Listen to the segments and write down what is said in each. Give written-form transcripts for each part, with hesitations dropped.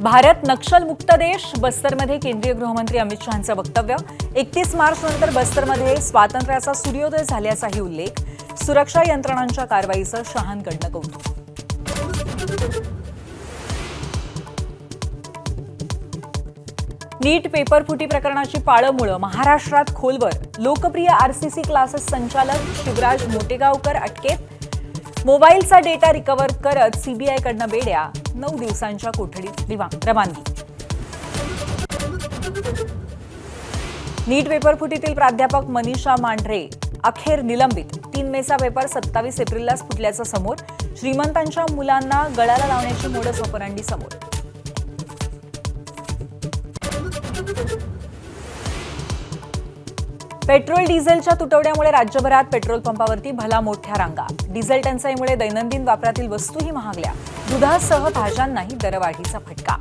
भारत नक्षलमुक्त देश, बस्तरमध्ये केंद्रीय गृहमंत्री अमित शहांचं वक्तव्य. 31 मार्च नंतर बस्तरमध्ये स्वातंत्र्याचा सूर्योदय झाल्याचाही उल्लेख. सुरक्षा यंत्रणांच्या कारवाईचं शहांकडनं कौतुक. नीट पेपर फुटी प्रकरणाची पाळंमुळं महाराष्ट्रात खोलवर. लोकप्रिय आरसीसी क्लासेस संचालक शिवराज मोटेगावकर अटकेत. मोबाईलचा डेटा रिकव्हर करत सीबीआयकडनं बेड्या. 9 दिवसांच्या कोठडीत रवानगी. नीट पेपर फुटीतील प्राध्यापक मनीषा मांढरे अखेर निलंबित. 3 मेचा पेपर 27 एप्रिललाच फुटल्याचं समोर. श्रीमंतांच्या मुलांना गळाला लावण्याची मोडस ऑपरंडी समोर. पेट्रोल डिझेलच्या तुटवड्यामुळे राज्यभरात पेट्रोल पंपावरती भला मोठ्या रांगा. डिझेल टंचाईमुळे दैनंदिन वापरातील वस्तूही महागल्या. दुधासह भाज्यांनाही दरवाढीचा फटका.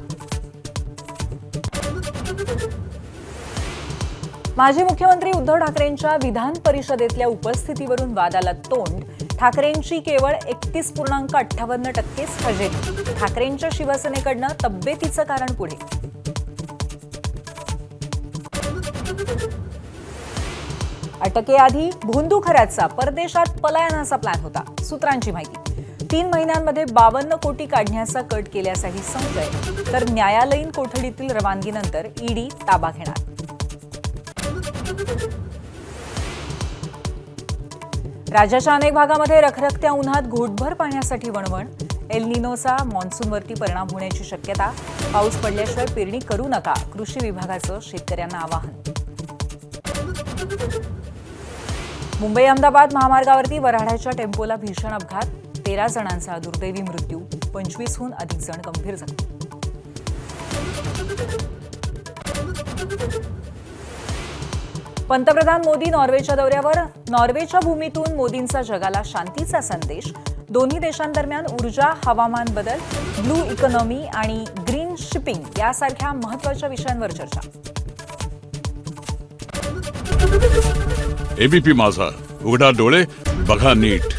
माजी मुख्यमंत्री उद्धव ठाकरेंच्या विधान परिषदेतल्या उपस्थितीवरून वादाला तोंड. ठाकरेंची केवळ 31.58% हजेरी. ठाकरेंच्या शिवसेनेकडनं तब्येतीचं कारण पुढे. अटकेआधी भोंदूखऱ्याचा परदेशात पलायनाचा प्लॅन होता. सूत्रांची माहिती. 3 महिन्यांमध्ये 52 कोटी काढण्याचा कट केल्याचाही संशय. तर न्यायालयीन कोठडीतील रवानगीनंतर ईडी ताबा घेणार. राज्याच्या अनेक भागामध्ये रखरखत्या उन्हात घोटभर पाण्यासाठी वणवण. एल निनोचा मान्सूनवरती परिणाम होण्याची शक्यता. पाऊस पडल्याशिवाय पेरणी करू नका, कृषी विभागाचं शेतकऱ्यांना आवाहन. मुंबई अहमदाबाद महामार्गावरती वऱ्हाडाच्या टेम्पोला भीषण अपघात. 13 जणांचा दुर्दैवी मृत्यू. 25हून अधिक जण गंभीर जखमी. पंतप्रधान मोदी नॉर्वेच्या दौऱ्यावर. नॉर्वेच्या भूमीतून मोदींचा जगाला शांतीचा संदेश. दोन्ही देशांदरम्यान ऊर्जा, हवामान बदल, ब्लू इकॉनॉमी आणि ग्रीन शिपिंग यासारख्या महत्त्वाच्या विषयांवर चर्चा. एबीपी माझा, उघडा डोळे बघा नीट.